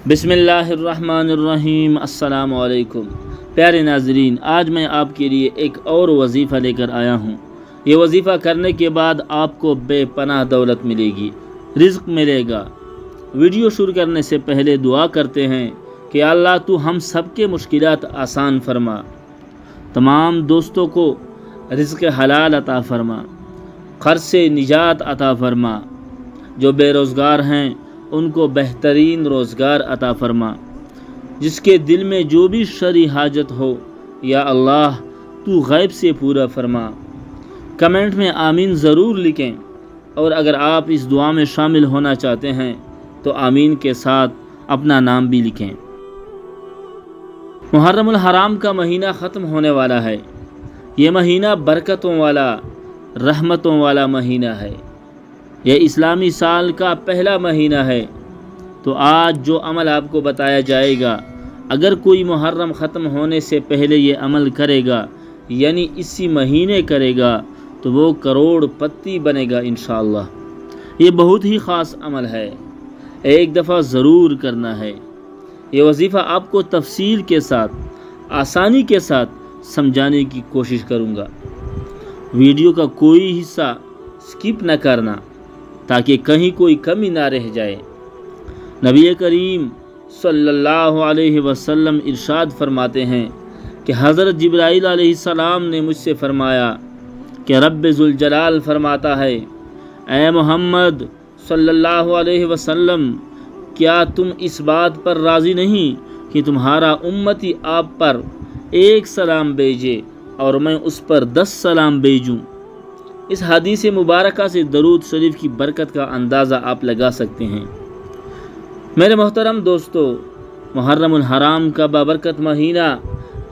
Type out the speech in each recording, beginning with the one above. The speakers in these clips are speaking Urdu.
بسم اللہ الرحمن الرحیم۔ السلام علیکم پیارے ناظرین، آج میں آپ کے لیے ایک اور وظیفہ لے کر آیا ہوں۔ یہ وظیفہ کرنے کے بعد آپ کو بے پناہ دولت ملے گی، رزق ملے گا۔ ویڈیو شروع کرنے سے پہلے دعا کرتے ہیں کہ اللہ تو ہم سب کے مشکلات آسان فرما، تمام دوستوں کو رزق حلال عطا فرما، قرض سے نجات عطا فرما، جو بے روزگار ہیں ان کو بہترین روزگار عطا فرما، جس کے دل میں جو بھی شرعی حاجت ہو یا اللہ تو غیب سے پورا فرما۔ کمنٹ میں آمین ضرور لکھیں، اور اگر آپ اس دعا میں شامل ہونا چاہتے ہیں تو آمین کے ساتھ اپنا نام بھی لکھیں۔ محرم الحرام کا مہینہ ختم ہونے والا ہے۔ یہ مہینہ برکتوں والا، رحمتوں والا مہینہ ہے۔ یہ اسلامی سال کا پہلا مہینہ ہے، تو آج جو عمل آپ کو بتایا جائے گا، اگر کوئی محرم ختم ہونے سے پہلے یہ عمل کرے گا، یعنی اسی مہینے کرے گا، تو وہ کروڑ پتی بنے گا انشاءاللہ۔ یہ بہت ہی خاص عمل ہے، ایک دفعہ ضرور کرنا ہے۔ یہ وظیفہ آپ کو تفصیل کے ساتھ، آسانی کے ساتھ سمجھانے کی کوشش کروں گا۔ ویڈیو کا کوئی حصہ سکپ نہ کرنا، تاکہ کہیں کوئی کمی نہ رہ جائے۔ نبی کریم صلی اللہ علیہ وسلم ارشاد فرماتے ہیں کہ حضرت جبرائیل علیہ السلام نے مجھ سے فرمایا کہ رب ذوالجلال فرماتا ہے، اے محمد صلی اللہ علیہ وسلم، کیا تم اس بات پر راضی نہیں کہ تمہارا امتی آپ پر ایک سلام بھیجے اور میں اس پر 10 سلام بھیجوں؟ اس حدیث مبارکہ سے درود شریف کی برکت کا اندازہ آپ لگا سکتے ہیں۔ میرے محترم دوستو، محرم الحرام کا بابرکت مہینہ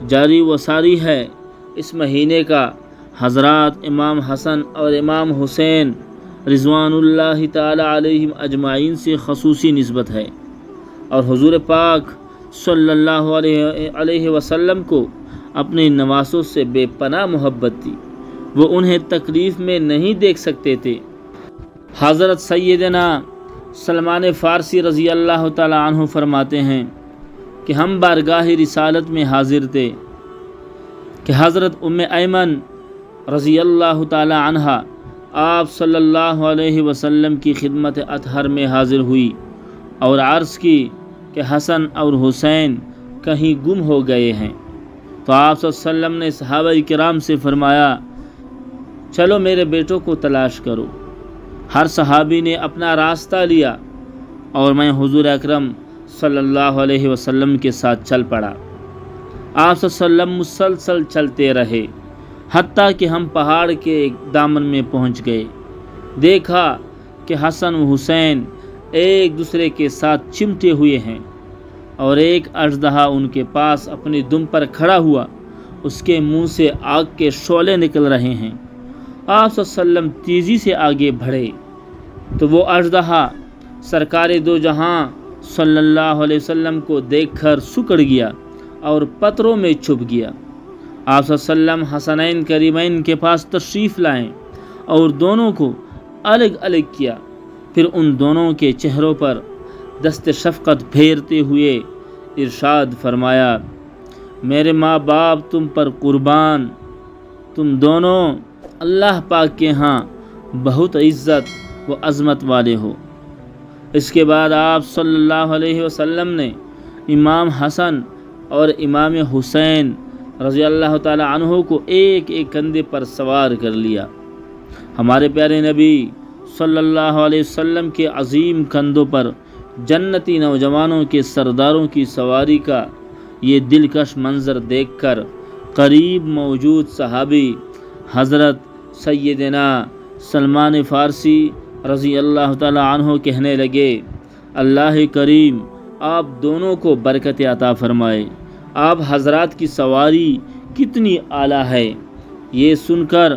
جاری و ساری ہے۔ اس مہینے کا حضرات امام حسن اور امام حسین رضوان اللہ تعالی علیہم اجمعین سے خصوصی نسبت ہے، اور حضور پاک صلی اللہ علیہ وسلم کو اپنے نواسوں سے بے پناہ محبت تھی۔ وہ انہیں تکلیف میں نہیں دیکھ سکتے تھے۔ حضرت سیدنا سلمان فارسی رضی اللہ تعالی عنہ فرماتے ہیں کہ ہم بارگاہ رسالت میں حاضر تھے کہ حضرت ام ایمن رضی اللہ تعالی عنہ آپ صلی اللہ علیہ وسلم کی خدمت اطہر میں حاضر ہوئی اور عرض کی کہ حسن اور حسین کہیں گم ہو گئے ہیں۔ تو آپ صلی اللہ علیہ وسلم نے صحابہ کرام سے فرمایا، چلو میرے بیٹوں کو تلاش کرو۔ ہر صحابی نے اپنا راستہ لیا اور میں حضور اکرم صلی اللہ علیہ وسلم کے ساتھ چل پڑا۔ آپ صلی اللہ علیہ وسلم مسلسل چلتے رہے، حتیٰ کہ ہم پہاڑ کے دامن میں پہنچ گئے۔ دیکھا کہ حسن و حسین ایک دوسرے کے ساتھ چمٹے ہوئے ہیں، اور ایک اژدہا ان کے پاس اپنی دم پر کھڑا ہوا، اس کے منہ سے آگ کے شعلے نکل رہے ہیں۔ آپ صلی اللہ علیہ وسلم تیزی سے آگے بڑھے تو وہ اژدہا سرکار دو جہاں صلی اللہ علیہ وسلم کو دیکھ کر سکڑ گیا اور پتھروں میں چھپ گیا۔ آپ صلی اللہ علیہ وسلم حسنین کریمین کے پاس تشریف لائیں اور دونوں کو الگ الگ کیا، پھر ان دونوں کے چہروں پر دست شفقت پھیرتے ہوئے ارشاد فرمایا، میرے ماں باپ تم پر قربان، تم دونوں اللہ پاک کے ہاں بہت عزت و عظمت والے ہو۔ اس کے بعد آپ صلی اللہ علیہ وسلم نے امام حسن اور امام حسین رضی اللہ تعالی عنہ کو ایک ایک کندھے پر سوار کر لیا۔ ہمارے پیارے نبی صلی اللہ علیہ وسلم کے عظیم کندھوں پر جنتی نوجوانوں کے سرداروں کی سواری کا یہ دلکش منظر دیکھ کر قریب موجود صحابی حضرت سیدنا سلمان فارسی رضی اللہ تعالی عنہ کہنے لگے، اللہ کریم آپ دونوں کو برکت عطا فرمائے، آپ حضرات کی سواری کتنی اعلیٰ ہے۔ یہ سن کر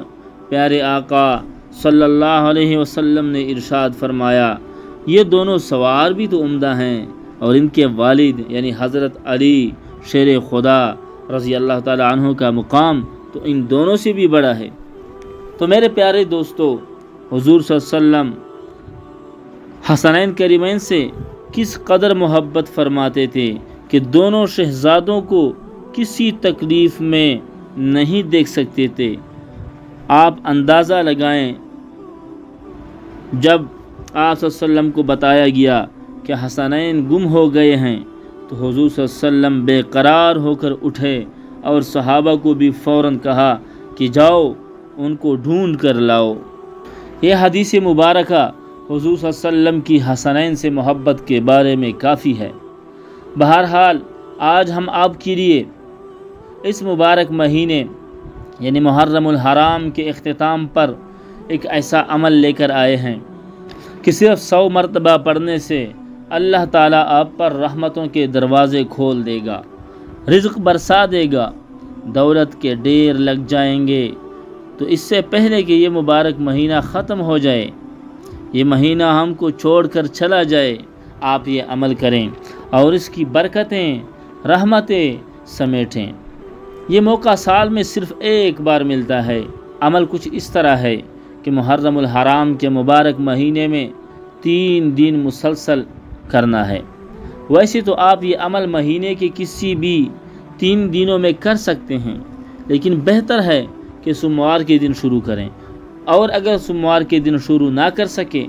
پیارے آقا صلی اللہ علیہ وسلم نے ارشاد فرمایا، یہ دونوں سوار بھی تو عمدہ ہیں، اور ان کے والد یعنی حضرت علی شیر خدا رضی اللہ تعالی عنہ کا مقام تو ان دونوں سے بھی بڑا ہے۔ تو میرے پیارے دوستو، حضور صلی اللہ علیہ وسلم حسنین کریمین سے کس قدر محبت فرماتے تھے کہ دونوں شہزادوں کو کسی تکلیف میں نہیں دیکھ سکتے تھے۔ آپ اندازہ لگائیں، جب آپ صلی اللہ علیہ وسلم کو بتایا گیا کہ حسنین گم ہو گئے ہیں تو حضور صلی اللہ علیہ وسلم بے قرار ہو کر اٹھے اور صحابہ کو بھی فوراً کہا کہ جاؤ ان کو ڈھونڈ کر لاؤ۔ یہ حدیث مبارکہ حضور صلی اللہ علیہ وسلم کی حسنین سے محبت کے بارے میں کافی ہے۔ بہرحال آج ہم آپ کے لیے اس مبارک مہینے یعنی محرم الحرام کے اختتام پر ایک ایسا عمل لے کر آئے ہیں کہ صرف 100 مرتبہ پڑھنے سے اللہ تعالیٰ آپ پر رحمتوں کے دروازے کھول دے گا، رزق برسا دے گا، دولت کے ڈھیر لگ جائیں گے۔ تو اس سے پہلے کہ یہ مبارک مہینہ ختم ہو جائے، یہ مہینہ ہم کو چھوڑ کر چلا جائے، آپ یہ عمل کریں اور اس کی برکتیں رحمتیں سمیٹیں۔ یہ موقع سال میں صرف ایک بار ملتا ہے۔ عمل کچھ اس طرح ہے کہ محرم الحرام کے مبارک مہینے میں 3 دن مسلسل کرنا ہے۔ ویسے تو آپ یہ عمل مہینے کے کسی بھی 3 دنوں میں کر سکتے ہیں، لیکن بہتر ہے کہ سوموار کے دن شروع کریں، اور اگر سوموار کے دن شروع نہ کر سکیں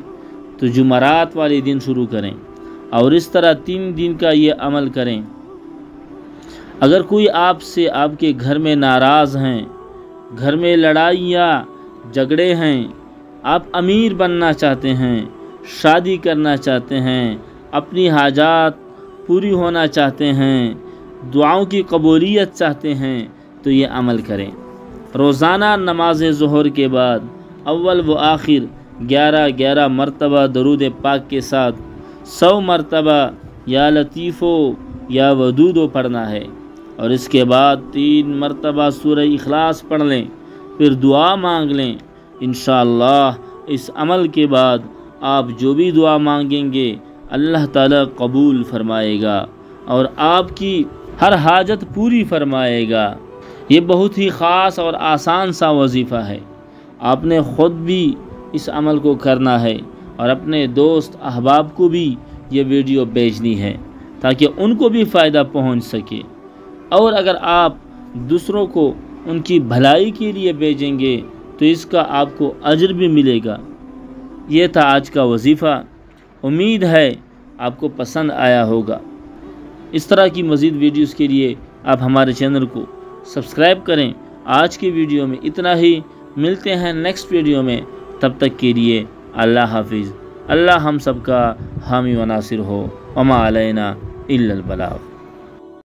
تو جمعرات والے دن شروع کریں، اور اس طرح 3 دن کا یہ عمل کریں۔ اگر کوئی آپ سے آپ کے گھر میں ناراض ہیں، گھر میں لڑائیاں جھگڑے ہیں، آپ امیر بننا چاہتے ہیں، شادی کرنا چاہتے ہیں، اپنی حاجات پوری ہونا چاہتے ہیں، دعاؤں کی قبولیت چاہتے ہیں، تو یہ عمل کریں۔ روزانہ نماز ظہر کے بعد اول و آخر 11 مرتبہ درود پاک کے ساتھ 100 مرتبہ یا لطیفو یا ودودو پڑھنا ہے، اور اس کے بعد 3 مرتبہ سورہ اخلاص پڑھ لیں، پھر دعا مانگ لیں۔ انشاءاللہ اس عمل کے بعد آپ جو بھی دعا مانگیں گے اللہ تعالیٰ قبول فرمائے گا اور آپ کی ہر حاجت پوری فرمائے گا۔ یہ بہت ہی خاص اور آسان سا وظیفہ ہے۔ آپ نے خود بھی اس عمل کو کرنا ہے اور اپنے دوست احباب کو بھی یہ ویڈیو بھیجنی ہے تاکہ ان کو بھی فائدہ پہنچ سکے، اور اگر آپ دوسروں کو ان کی بھلائی کے لیے بھیجیں گے تو اس کا آپ کو اجر بھی ملے گا۔ یہ تھا آج کا وظیفہ، امید ہے آپ کو پسند آیا ہوگا۔ اس طرح کی مزید ویڈیوز کے لیے آپ ہمارے چینل کو سبسکرائب کریں۔ آج کی ویڈیو میں اتنا ہی، ملتے ہیں نیکسٹ ویڈیو میں، تب تک کے لیے اللہ حافظ۔ اللہ ہم سب کا حامی و ناصر ہو، وما علینا الا البلاغ۔